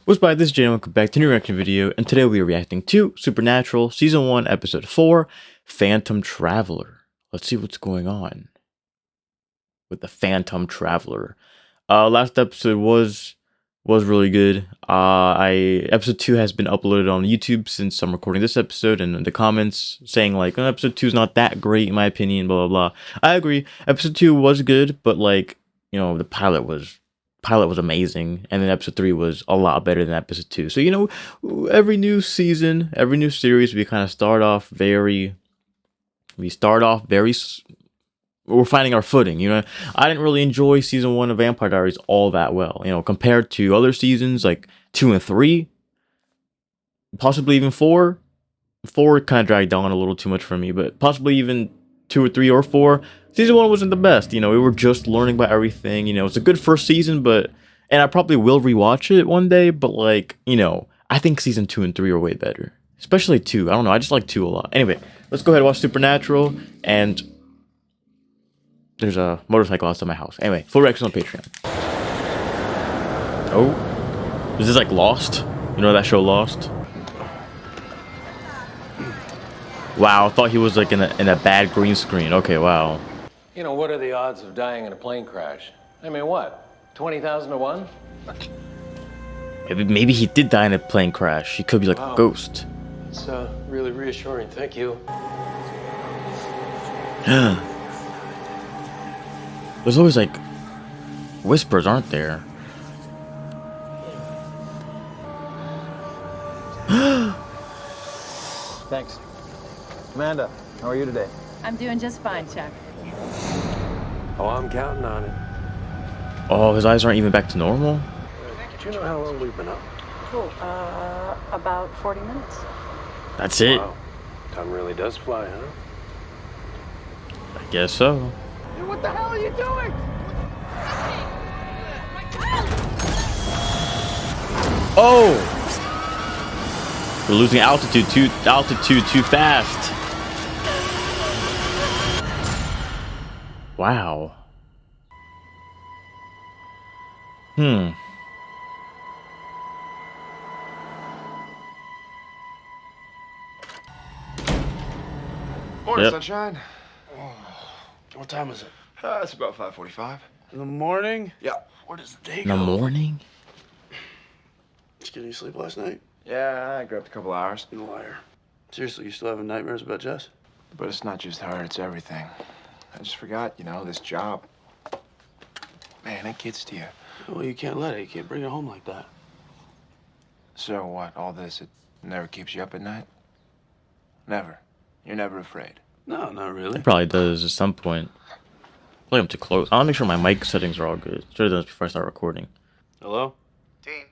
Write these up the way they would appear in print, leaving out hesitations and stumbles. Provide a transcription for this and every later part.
What's by this channel? Welcome back to a new reaction video, and today we are reacting to Supernatural Season 1, Episode 4, Phantom Traveler. Let's see what's going on with the Phantom Traveler. Last episode was really good. Episode 2 has been uploaded on YouTube since I'm recording this episode, and in the comments saying like, oh, Episode 2 is not that great in my opinion, blah blah blah. I agree. Episode 2 was good, but like, you know, the pilot was amazing, and then episode 3 was a lot better than episode 2. So, you know, every new season, every new series, we kind of start off very we're finding our footing, you know. I didn't really enjoy season 1 of Vampire Diaries all that well, you know, compared to other seasons like 2 and 3, possibly even 4. 4 kind of dragged on a little too much for me, but possibly even 2 or 3 or 4. Season 1 wasn't the best, you know, we were just learning about everything, you know, it's a good first season, and I probably will rewatch it one day, but like, you know, I think season 2 and 3 are way better. Especially 2, I don't know, I just like 2 a lot. Anyway, let's go ahead and watch Supernatural, and there's a motorcycle outside my house. Anyway, full reaction on Patreon. Oh, is this like Lost? You know that show Lost? Wow, I thought he was like in a bad green screen. Okay, wow. You know, what are the odds of dying in a plane crash? I mean, what? 20,000 to 1? Maybe he did die in a plane crash. He could be like a ghost. It's really reassuring. Thank you. There's always like whispers, aren't there? Thanks. Amanda, how are you today? I'm doing just fine, Chuck. Oh, I'm counting on it. Oh, his eyes aren't even back to normal? Do you know how long we've been up? Oh, about 40 minutes. That's it? Wow. Time really does fly, huh? I guess so. Dude, what the hell are you doing? Oh! We're losing altitude too fast. Wow. Morning, Yep. sunshine. Oh, what time is it? It's about 5:45. In the morning? Yeah. Where does the day In go? the morning? Did you get any sleep last night? Yeah, I grabbed a couple hours. You're a liar. Seriously, you still having nightmares about Jess? But it's not just her, it's everything. I just forgot, you know, this job. Man, it gets to you. Well, you can't let it. You can't bring it home like that. So what, all this, it never keeps you up at night? Never. You're never afraid. No, not really. It probably does at some point. I feel like I'm too close. I want to make sure my mic settings are all good. Sure it does before I start recording. Hello? Dean,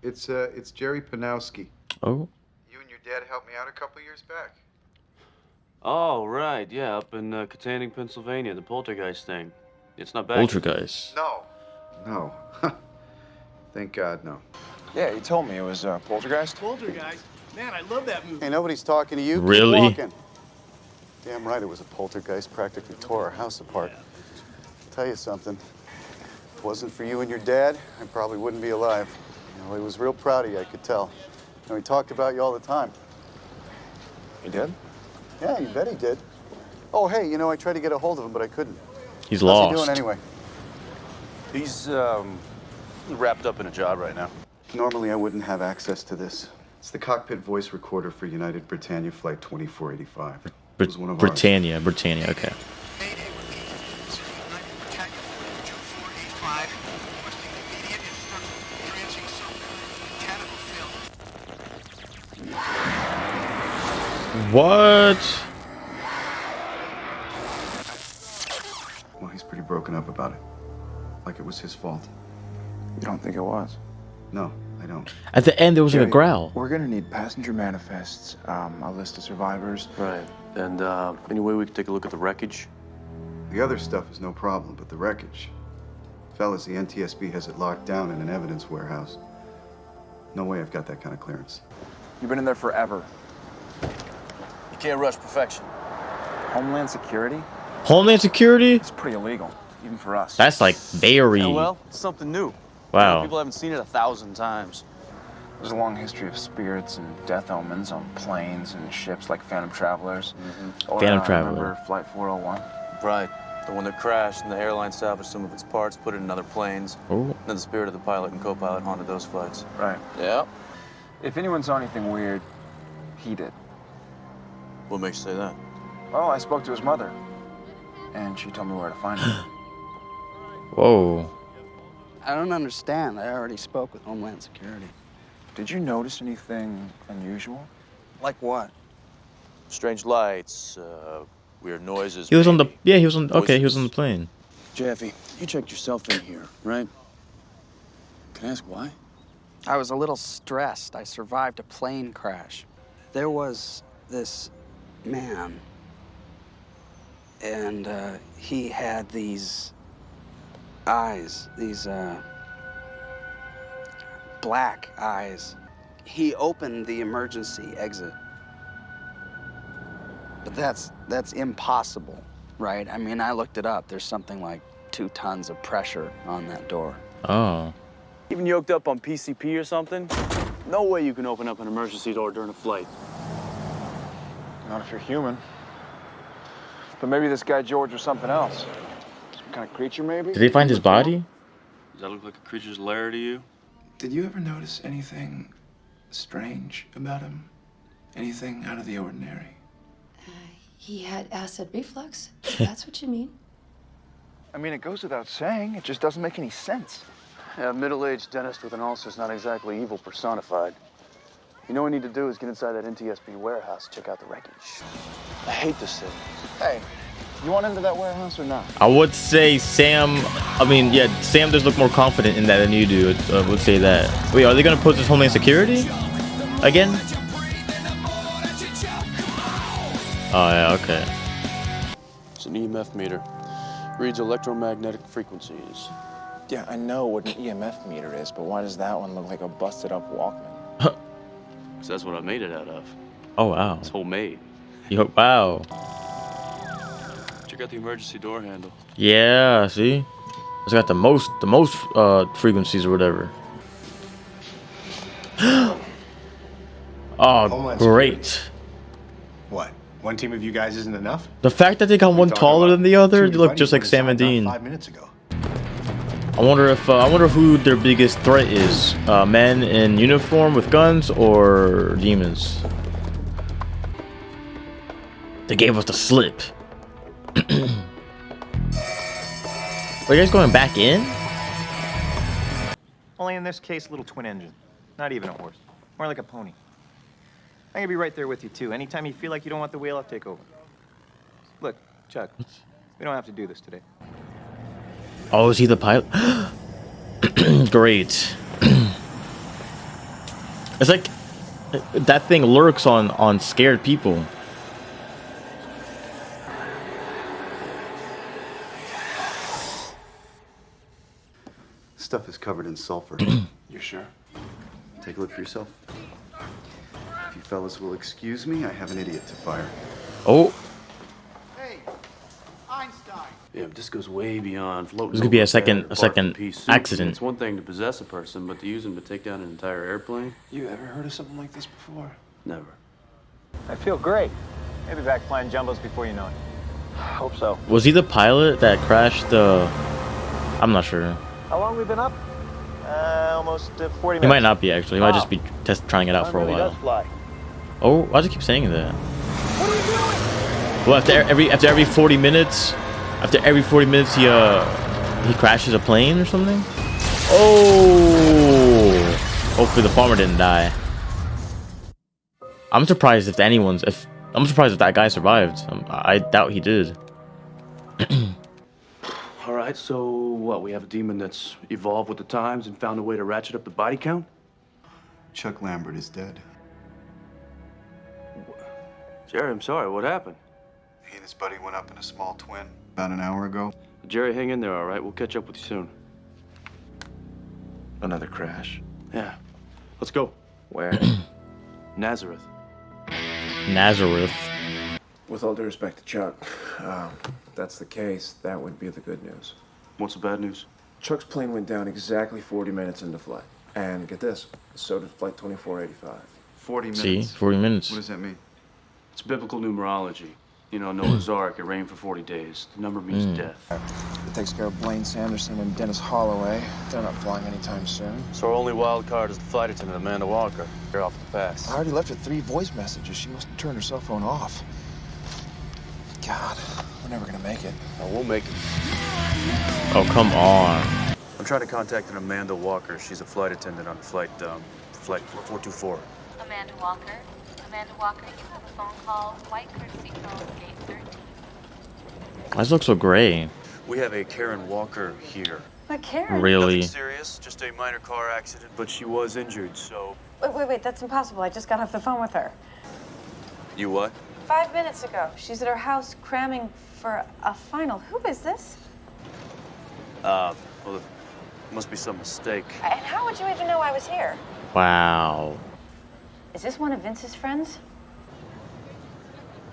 it's Jerry Panowski. Oh? You and your dad helped me out a couple years back. Oh, right. Yeah, up in Katanning, Pennsylvania, the poltergeist thing. It's not bad. Poltergeist. No. Thank God, no. Yeah, you told me it was Poltergeist. Poltergeist? Man, I love that movie. Hey, nobody's talking to you. Keep Really? walking. Damn right it was a poltergeist. Practically tore our house apart. I'll tell you something. If it wasn't for you and your dad, I probably wouldn't be alive. You know, he was real proud of you, I could tell. You know, he talked about you all the time. You did? Yeah, you bet he did. Oh, hey, you know, I tried to get a hold of him, but I couldn't. He's How's lost. he doing anyway? He's, wrapped up in a job right now. Normally, I wouldn't have access to this. It's the cockpit voice recorder for United Britannia Flight 2485. It was one of ours. Britannia, okay. What? Well, he's pretty broken up about it. Like it was his fault. You don't think it was? No, I don't. At the end, there was like a Jerry, growl. We're gonna need passenger manifests, a list of survivors. Right. And, any way we could take a look at the wreckage? The other stuff is no problem, but the wreckage. Fellas, the NTSB has it locked down in an evidence warehouse. No way I've got that kind of clearance. You've been in there forever. You can't rush perfection. Homeland Security? Homeland Security? It's pretty illegal, even for us. That's like very... Yeah, well, it's something new. Wow. People haven't seen it 1,000 times. There's a long history of spirits and death omens on planes and ships like Phantom Travelers. Or, Phantom Traveler. Remember Flight 401? Right. The one that crashed and the airline salvaged some of its parts, put it in other planes. Oh, Then the spirit of the pilot and co-pilot haunted those flights. Right. Yeah. If anyone saw anything weird, he did. What makes you say that? Well, I spoke to his mother, and she told me where to find him. whoa. I don't understand. I already spoke with Homeland Security. Did you notice anything unusual? Like what? Strange lights, weird noises. He was on the, maybe. yeah, he was on, okay, he was on the Voices. plane. Jeffy, you checked yourself in here, right? Can I ask why? I was a little stressed. I survived a plane crash. There was this man, and he had these eyes, these black eyes. He opened the emergency exit. But that's impossible, right? I mean, I looked it up. There's something like 2 tons of pressure on that door. Oh. Even yoked up on PCP or something? No way you can open up an emergency door during a flight. Not if you're human. But maybe this guy George was something else. Some kind of creature, maybe? Did they find his body? Does that look like a creature's lair to you? Did you ever notice anything strange about him? Anything out of the ordinary? He had acid reflux. That's what you mean. I mean, it goes without saying. It just doesn't make any sense. Yeah, a middle-aged dentist with an ulcer is not exactly evil personified. You know what we need to do is get inside that NTSB warehouse, check out the wreckage. I hate this thing. Hey, you want into that warehouse or not? I would say Sam, I mean, yeah, Sam does look more confident in that than you do. I would say that. Wait, are they gonna put this Homeland Security? Again? Oh, yeah, okay. It's an EMF meter. Reads electromagnetic frequencies. Yeah, I know what an EMF meter is, but why does that one look like a busted up Walkman? Because that's what I made it out of. Oh, wow. It's homemade. Yo, wow. Check out the emergency door handle. Yeah, see? It's got the most frequencies or whatever. Oh, great. What? One team of you guys isn't enough? The fact that they got one taller than the other, they look just like Sam and Dean. 5 minutes ago. I wonder who their biggest threat is. Men in uniform with guns or demons? They gave us the slip. Are you guys going back in? Only in this case, a little twin engine. Not even a horse. More like a pony. I'm gonna be right there with you, too. Anytime you feel like you don't want the wheel, I'll take over. Look, Chuck, we don't have to do this today. Oh, is he the pilot? Great. It's like that thing lurks on scared people. Stuff is covered in sulfur. You sure? Take a look for yourself. If you fellas will excuse me, I have an idiot to fire. Oh, Hey, Einstein. Yeah, but this goes way beyond floating. This could be a over second- bed, a second barking pea soup. accident. It's one thing to possess a person, but to use them to take down an entire airplane? You ever heard of something like this before? Never. I feel great. Maybe back flying jumbos before you know it. Hope so. was he the pilot that crashed the? I'm not sure. How long we been up? Almost 40 minutes. He might not be actually. He might just be trying it out for a Really while. does fly. Oh, why does he keep saying that? Well, after every 40 minutes, he crashes a plane or something. Oh, hopefully the farmer didn't die. I'm surprised if that guy survived. I doubt he did. All right, so what? We have a demon that's evolved with the times and found a way to ratchet up the body count? Chuck Lambert is dead. Jerry, I'm sorry, what happened? He and his buddy went up in a small twin about an hour ago. Jerry, hang in there, all right? We'll catch up with you soon. Another crash? Yeah. Let's go. Where? Nazareth. Nazareth. With all due respect to Chuck, if that's the case, that would be the good news. What's the bad news? Chuck's plane went down exactly 40 minutes into flight. And get this, so did Flight 2485. 40 minutes. See, 40 minutes. What does that mean? It's biblical numerology. You know, Noah's Ark, it rained for 40 days. The number means death. It takes care of Blaine Sanderson and Dennis Holloway. They're not flying anytime soon. So our only wild card is the flight attendant, Amanda Walker. You're off the pass. I already left her 3 voice messages. She must have turned her cell phone off. God, we're never gonna make it. Oh, we'll make it. Oh, come on. I'm trying to contact an Amanda Walker. She's a flight attendant on flight 424. Amanda Walker? Amanda Walker, you have a phone call. White courtesy code, gate 13. Why does it look so gray? We have a Karen Walker here. But Karen? Really? Nothing serious, just a minor car accident, but she was injured, so... Wait, that's impossible. I just got off the phone with her. You what? 5 minutes ago. She's at her house cramming for a final. Who is this? Well, there must be some mistake. And how would you even know I was here? Wow. Is this one of Vince's friends?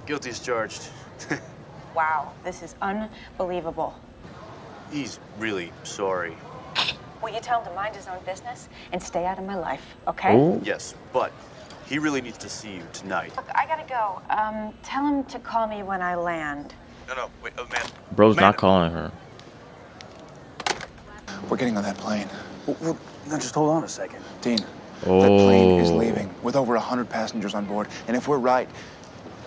Guilty as charged. Wow, this is unbelievable. He's really sorry. Will you tell him to mind his own business and stay out of my life, okay? Ooh. Yes, but he really needs to see you tonight. Look, I gotta go. Tell him to call me when I land. No, wait, man. Bro's not calling her. We're getting on that plane. Well, now just hold on a second. Dean, Oh. that plane is leaving with over 100 passengers on board. And if we're right,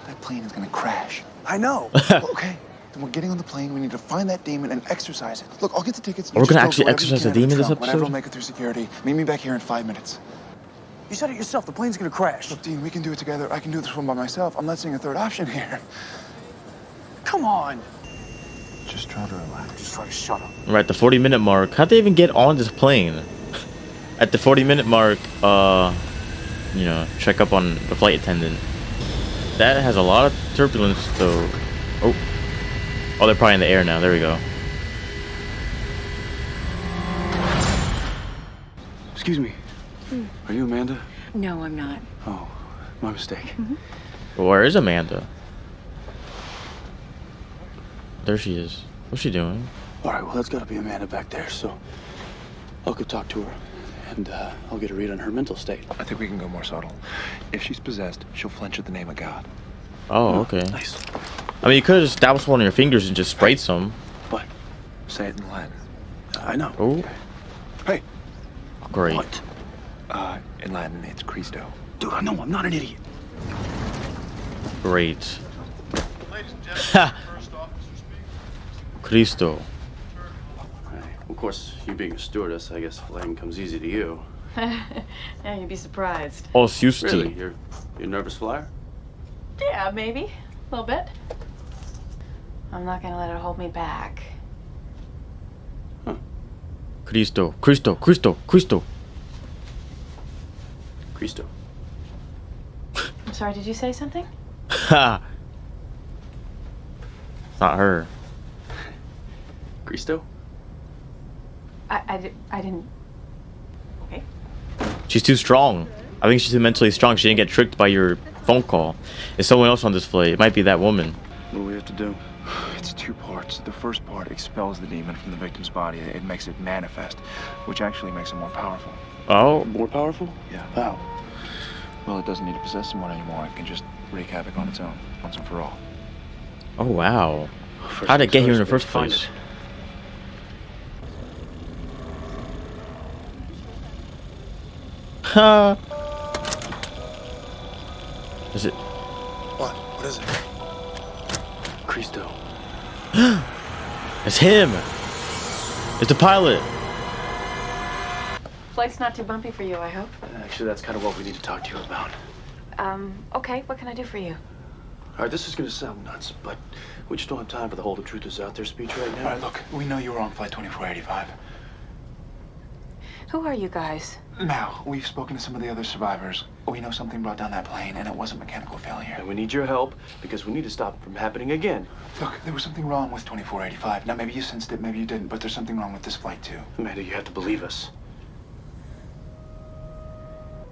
that plane is gonna crash. I know. Well, okay, then we're getting on the plane. We need to find that demon and exorcise it. Look, I'll get the tickets. We're Just gonna go actually wherever you exorcise the can in demon this trunk. Whenever episode? we'll make it through security. Meet me back here in 5 minutes. You said it yourself. The plane's gonna crash. Look, Dean, we can do it together. I can do this one by myself. I'm not seeing a third option here. Come on. Just try to relax. Just try to shut up. Right, the 40-minute mark. How'd they even get on this plane? At the 40-minute mark, you know, check up on the flight attendant. That has a lot of turbulence, though. Oh, they're probably in the air now. There we go. Excuse me. Are you Amanda? No, I'm not. Oh, my mistake. Where is Amanda? There she is. What's she doing? All right, well, that's got to be Amanda back there, so I'll go talk to her, and I'll get a read on her mental state. I think we can go more subtle. If she's possessed, she'll flinch at the name of God. Oh, okay. Nice. I mean, you could have just stabbed one on your fingers and just sprayed some. What? Say it in Latin. I know. Oh. Hey. Great. What? In Latin, it's Christo. Dude, I know, I'm not an idiot. Great. Ladies and Ha! gentlemen, first officer speaking. Cristo. Of course, you being a stewardess, I guess flying comes easy to you. Yeah, you'd be surprised. Oh, Susti. Really? You're a nervous flyer? Yeah, maybe. A little bit. I'm not gonna let it hold me back. Cristo. Cristo. Cristo. Cristo. Cristo. I'm sorry, did you say something? Ha! It's not her. Cristo? I didn't. Okay. She's too strong. I think she's too mentally strong. She didn't get tricked by your phone call. It's someone else on display. It might be that woman. What do we have to do? It's 2 parts. The first part expels the demon from the victim's body. It makes it manifest, which actually makes it more powerful. Oh. More powerful? Yeah. How? Well, it doesn't need to possess someone anymore. It can just wreak havoc on its own, once and for all. Oh, wow. First How'd it get things here in the first, first find place? it. Ha! Is it? What? What is it? Cristo. It's him! It's the pilot! Flight's not too bumpy for you, I hope. Actually, that's kind of what we need to talk to you about. Okay, what can I do for you? All right, this is going to sound nuts, but we just don't have time for the whole "the truth is out there" speech right now. All right, look, we know you were on Flight 2485. Who are you guys? Now, we've spoken to some of the other survivors. We know something brought down that plane, and it wasn't mechanical failure. And we need your help because we need to stop it from happening again. Look, there was something wrong with 2485. Now, maybe you sensed it, maybe you didn't, but there's something wrong with this flight, too. Amanda, you have to believe us.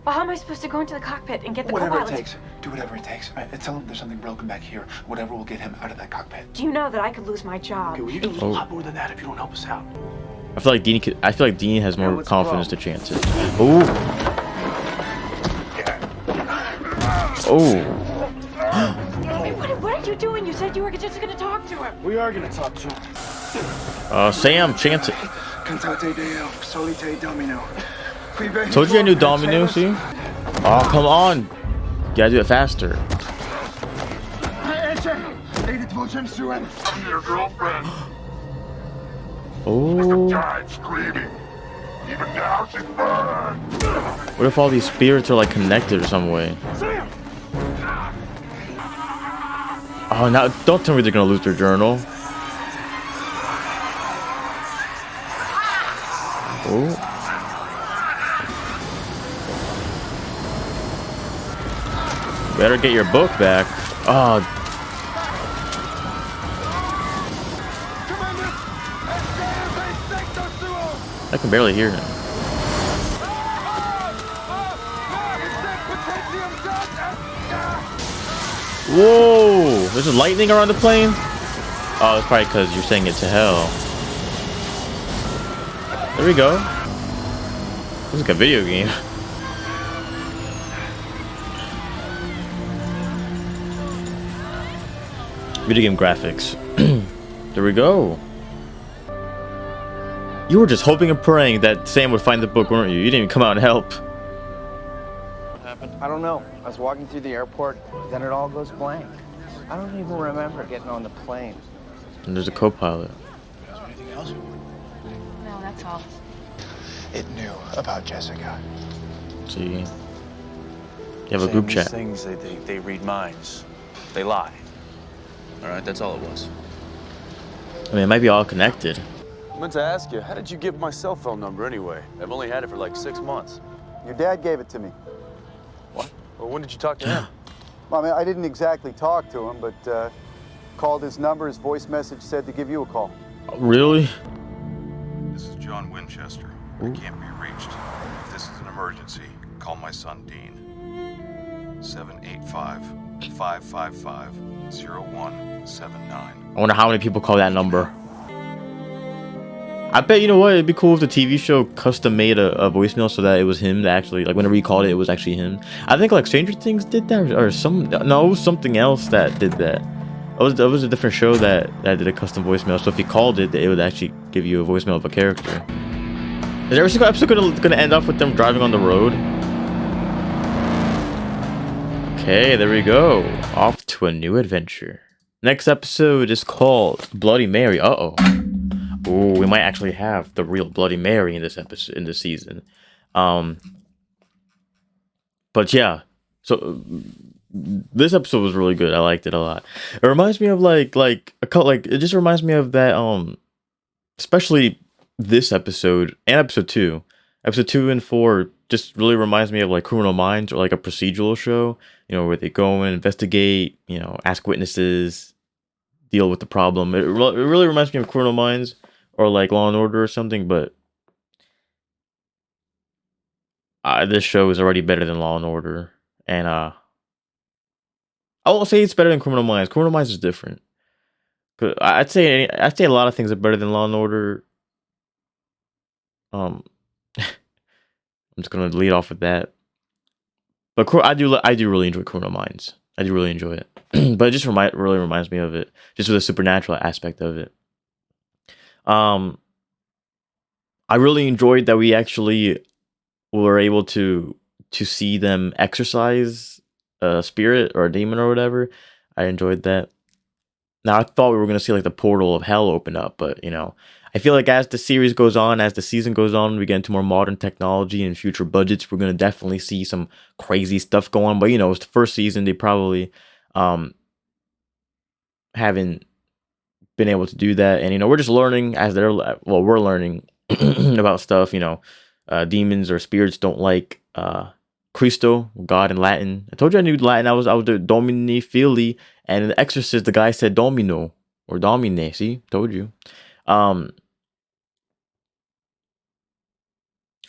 Well, how am I supposed to go into the cockpit and get the Whatever it co-pilot? takes. Do whatever it takes. All right, tell him there's something broken back here. Whatever will get him out of that cockpit. Do you know that I could lose my job? Okay, well, you can lose a lot more than that if you don't help us out. I feel like Dean has more confidence to chance it. Oh. Oh. Wait, what are you doing? You said you were just gonna talk to him. We are gonna talk to him. Sam, chance it. Cantate Deo, solite Domino. Told you I knew Domino, see? Oh, come on. You gotta do it faster. I'm your girlfriend. Oh. Died screaming. Even now she's burned. What if all these spirits are like connected or some way? Oh, now don't tell me they're gonna lose their journal. Oh. Better get your book back. Oh. I can barely hear him. Whoa! There's lightning around the plane? Oh, it's probably because you're saying it to hell. There we go. This is like a video game. Video game graphics. There we go. You were just hoping and praying that Sam would find the book, weren't you? You didn't even come out and help. What happened? I don't know. I was walking through the airport, then it all goes blank. I don't even remember getting on the plane. And there's a co-pilot. Is there anything else? No, that's all. It knew about Jessica. See, you have a group chat. Things they read minds. They lie. All right, that's all it was. I mean, it might be all connected. I meant to ask you, how did you get my cell phone number anyway? I've only had it for like 6 months. Your dad gave it to me. What? Well, when did you talk to him? Well, I mean, I didn't exactly talk to him, but called his number. His voice message said to give you a call. Really? This is John Winchester. I can't be reached. If this is an emergency, call my son Dean. 785-555-0179. I wonder how many people call that number. I bet, you know what, it'd be cool if the TV show custom made a voicemail so that it was him that actually, like, whenever he called it, it was actually him. I think, like, Stranger Things did that, or some, no, it was something else that did that. It was a different show that did a custom voicemail, so if you called it, it would actually give you a voicemail of a character. Is every single episode gonna end up with them driving on the road? Okay, there we go. Off to a new adventure. Next episode is called Bloody Mary. Uh-oh. Ooh, we might actually have the real Bloody Mary in this episode, in this season. But yeah, so this episode was really good. I liked it a lot. It reminds me of like it just reminds me of that especially this episode and episode 2. Episode 2 and 4 just really reminds me of like Criminal Minds, or like a procedural show, you know, where they go and investigate, you know, ask witnesses, deal with the problem. It really reminds me of Criminal Minds or like Law and Order or something, but this show is already better than Law and Order, and I won't say it's better than Criminal Minds. Criminal Minds is different. 'Cause I'd say a lot of things are better than Law and Order. I'm just gonna lead off with that. But I do really enjoy Criminal Minds. I do really enjoy it. But it just really reminds me of it, just with the supernatural aspect of it. I really enjoyed that we actually were able to see them exorcise a spirit or a demon or whatever. I enjoyed that. Now, I thought we were going to see like the portal of hell open up, but you know, I feel like as the series goes on, as the season goes on, we get into more modern technology and future budgets. We're going to definitely see some crazy stuff go on. But you know, it's the first season. They probably haven't been able to do that. And you know, we're just learning as we're learning about stuff. You know, demons or spirits don't like Cristo, God in Latin. I told you I knew Latin. I was the Domini Fili, and in The Exorcist, the guy said Domino or Domine. See, told you.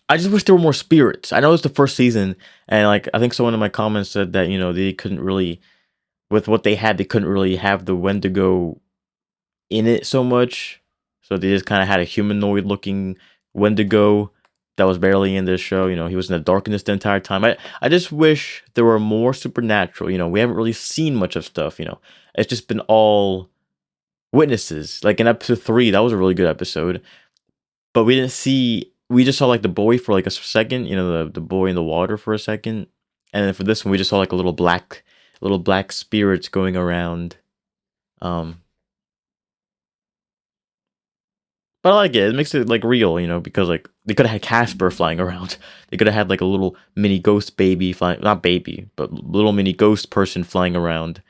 I just wish there were more spirits. I know it's the first season, and like I think someone in my comments said that, you know, they couldn't really, with what they had, they couldn't really have the Wendigo in it so much. So they just kind of had a humanoid looking Wendigo that was barely in this show. You know, he was in the darkness the entire time. I just wish there were more supernatural. You know, we haven't really seen much of stuff. You know, it's just been all witnesses. Like in episode 3, that was a really good episode. But we didn't see, we just saw like the boy for like a second, you know, the boy in the water for a second. And then for this one, we just saw like a little black spirits going around. But I like it. It makes it like real, you know, because like they could have had Casper flying around. They could have had like a little mini ghost baby flying, not baby, but little mini ghost person flying around.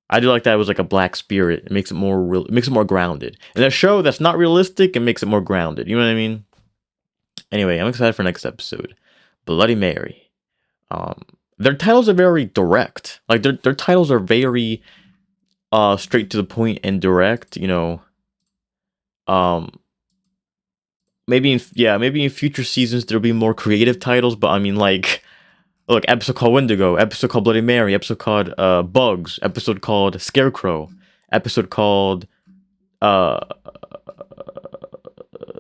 I do like that it was like a black spirit. It makes it more real. It makes it more grounded. In a show that's not realistic, it makes it more grounded. You know what I mean? Anyway, I'm excited for next episode. Bloody Mary. Their titles are very direct. Like their titles are very straight to the point and direct, you know. Maybe in future seasons there'll be more creative titles, but I mean, like, look, episode called Wendigo, episode called Bloody Mary, episode called Bugs, episode called Scarecrow, episode called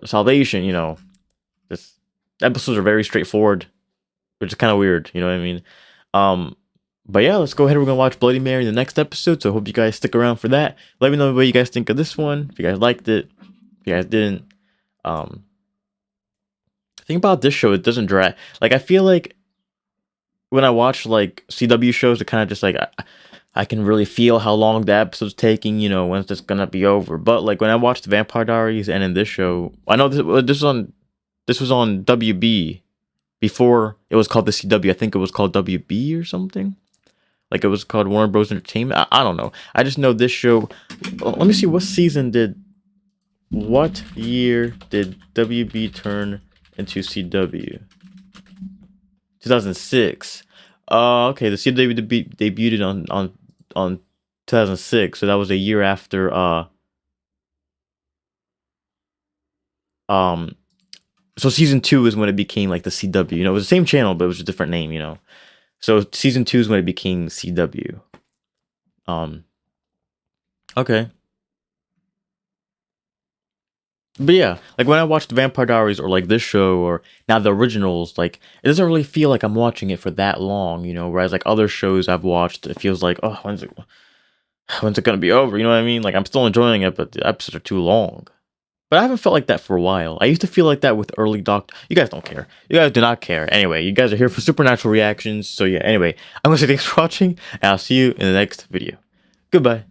Salvation. You know, this episodes are very straightforward, which is kind of weird. You know what I mean? But yeah, let's go ahead. We're gonna watch Bloody Mary in the next episode, so I hope you guys stick around for that. Let me know what you guys think of this one. If you guys liked it, if you guys didn't. Thing about this show, it doesn't drag. Like, I feel like when I watch like CW shows, it kind of just like I can really feel how long the episode's taking, you know, when it's just gonna be over. But like when I watched Vampire Diaries and in this show, I know this was on WB before it was called the CW. I think it was called WB or something. Like it was called Warner Bros. Entertainment. I don't know. I just know this show. Let me see, what year did WB turn into CW? 2006. Okay, the CW debuted on 2006, so that was a year after so season 2 is when it became like the CW. You know, it was the same channel, but it was a different name, you know. So season 2 is when it became CW. Okay. But yeah, like when I watched Vampire Diaries or like this show or now the originals, like it doesn't really feel like I'm watching it for that long, you know, whereas like other shows I've watched, it feels like, oh, when's it gonna be over? You know what I mean? Like I'm still enjoying it, but the episodes are too long. But I haven't felt like that for a while. I used to feel like that with early Doctor. You guys don't care. You guys do not care. Anyway, you guys are here for supernatural reactions. So yeah, anyway, I'm gonna say thanks for watching, and I'll see you in the next video. Goodbye.